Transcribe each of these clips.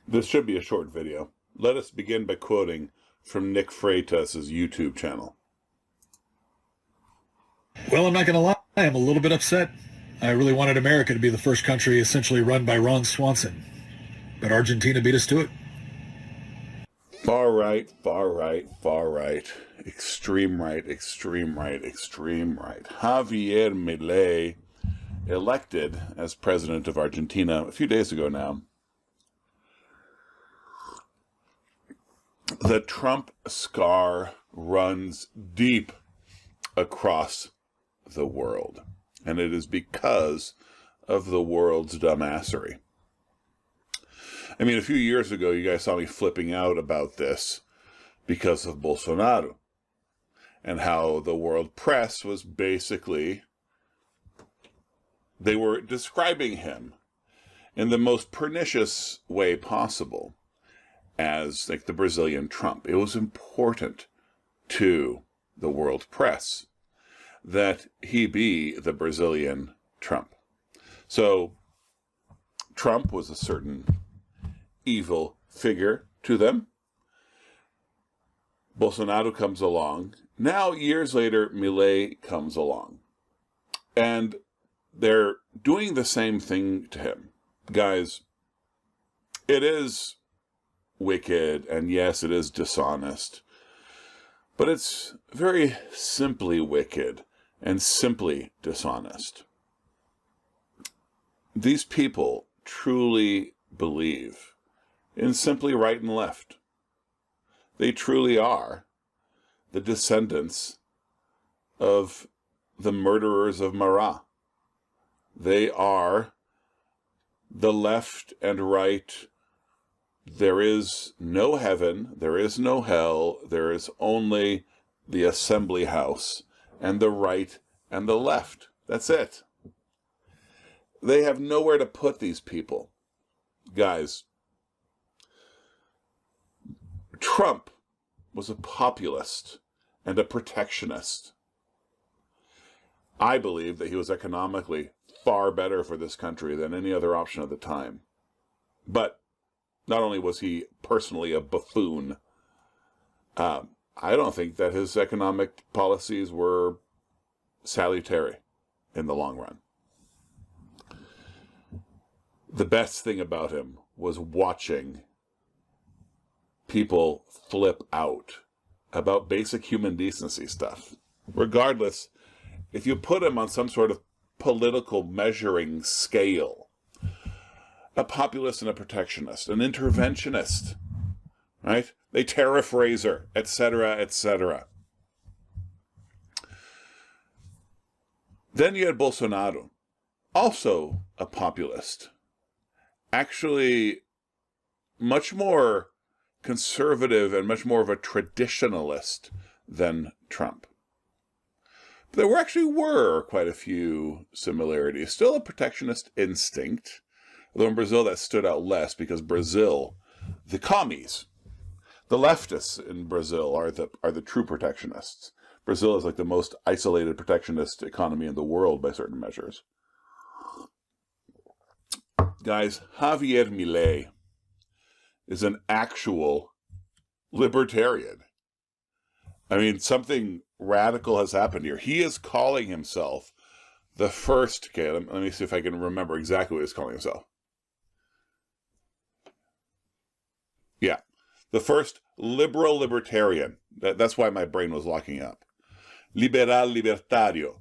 This should be a short video. Let us begin by quoting from Nick Freitas' YouTube channel. Well, I'm not going to lie. I'm a little bit upset. I really wanted America to be the first country essentially run by Ron Swanson. But Argentina beat us to it. Far right, far right, far right. Extreme right, extreme right, extreme right. Javier Milei, elected as president of Argentina a few days ago now. The Trump scar runs deep across the world, and it is because of the world's dumbassery. I mean, a few years ago, you guys saw me flipping out about this because of Bolsonaro and how the world press was basically, they were describing him in the most pernicious way possible as like the Brazilian Trump. It was important to the world press that he be the Brazilian Trump. So Trump was a certain evil figure to them. Bolsonaro comes along. Now, years later, Milei comes along. And they're doing the same thing to him. Guys, it is wicked, and yes, it is dishonest. But it's very simply wicked and simply dishonest. These people truly believe in simply right and left. They truly are the descendants of the murderers of Marat. They are the left and right. There is no heaven, there is no hell, there is only the assembly house and the right and the left. That's it. They have nowhere to put these people. Guys, Trump was a populist and a protectionist. I believe that he was economically far better for this country than any other option at the time. But not only was he personally a buffoon, I don't think that his economic policies were salutary in the long run. The best thing about him was watching people flip out about basic human decency stuff. Regardless, if you put him on some sort of political measuring scale, a populist and a protectionist, an interventionist, right? A tariff raiser, etc., etc. Then you had Bolsonaro, also a populist, actually much more conservative and much more of a traditionalist than Trump. But there were quite a few similarities. Still a protectionist instinct, although in Brazil that stood out less because Brazil, the commies, the leftists in Brazil are the true protectionists. Brazil is like the most isolated protectionist economy in the world by certain measures. Guys, Javier Milei is an actual libertarian. I mean, something radical has happened here. He is calling himself the first, okay, let me see if I can remember exactly what he's calling himself. Yeah, the first liberal libertarian. That's why my brain was locking up. Liberal libertario.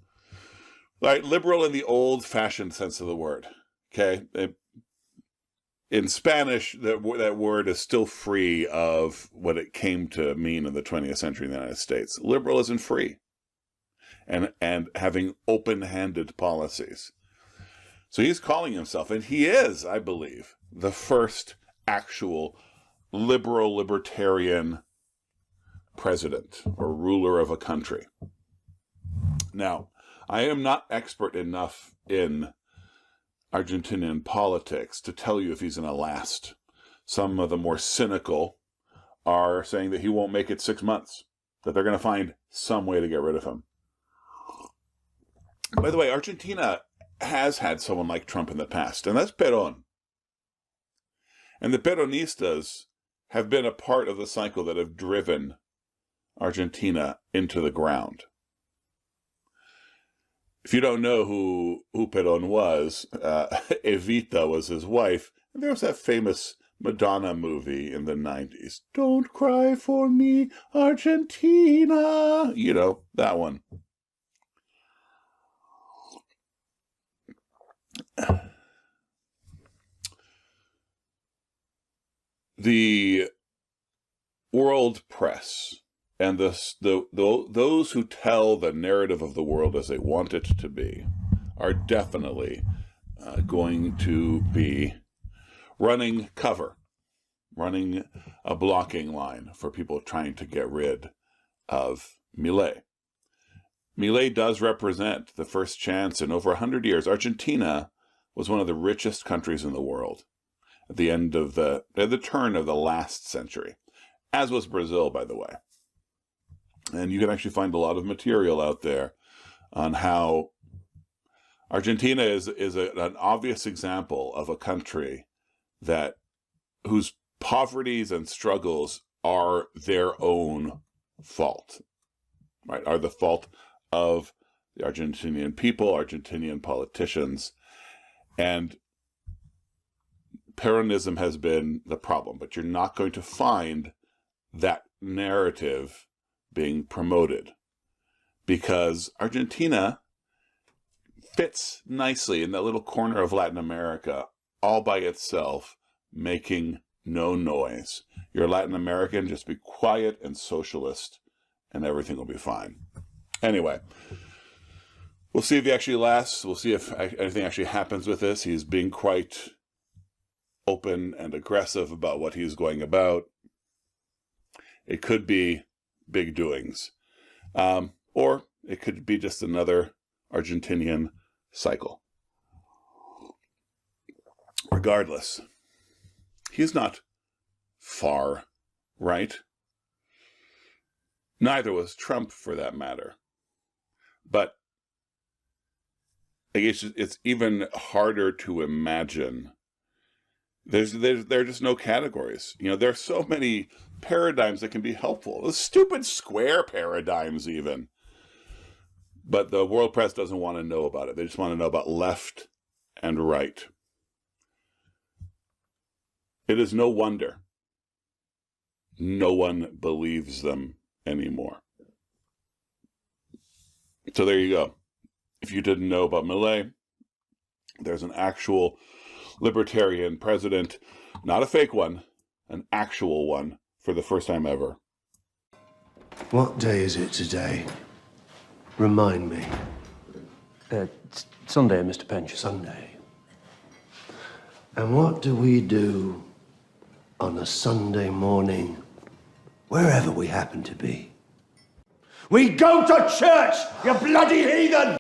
Right, liberal in the old-fashioned sense of the word. Okay, in Spanish, that word is still free of what it came to mean in the 20th century in the United States. Liberal isn't free, and having open-handed policies. So he's calling himself, and he is, I believe, the first actual liberal libertarian president or ruler of a country. Now, I am not expert enough in Argentinian politics to tell you if he's going to last. Some of the more cynical are saying that he won't make it 6 months, that they're going to find some way to get rid of him. By the way, Argentina has had someone like Trump in the past, and that's Perón. And the Peronistas have been a part of the cycle that have driven Argentina into the ground. If you don't know who Perón was, Evita was his wife. And there was that famous Madonna movie in the 90s. Don't cry for me, Argentina. You know, that one. The world press and those who tell the narrative of the world as they want it to be are definitely going to be running cover, running a blocking line for people trying to get rid of Milei. Milei does represent the first chance in over 100 years. Argentina was one of the richest countries in the world at the end of the turn of the last century, as was Brazil, by the way. And you can actually find a lot of material out there on how Argentina is an obvious example of a country whose poverties and struggles are their own fault, right? Are the fault of the Argentinian people, Argentinian politicians, and Peronism has been the problem. But you're not going to find that narrative being promoted because Argentina fits nicely in that little corner of Latin America all by itself, making no noise. You're Latin American, just be quiet and socialist, and everything will be fine. Anyway, we'll see if he actually lasts. We'll see if anything actually happens with this. He's being quite open and aggressive about what he's going about. It could be big doings. Or it could be just another Argentinian cycle. Regardless, he's not far right. Neither was Trump, for that matter. But I guess it's even harder to imagine. There are just no categories. You know, there are so many paradigms that can be helpful. The stupid square paradigms, even. But the world press doesn't want to know about it. They just want to know about left and right. It is no wonder no one believes them anymore. So there you go. If you didn't know about Milei, there's an actual libertarian president, not a fake one, an actual one for the first time ever. What day is it today? Remind me. It's Sunday, Mr. Pinch. Sunday. And what do we do on a Sunday morning, wherever we happen to be? We go to church, you bloody heathen!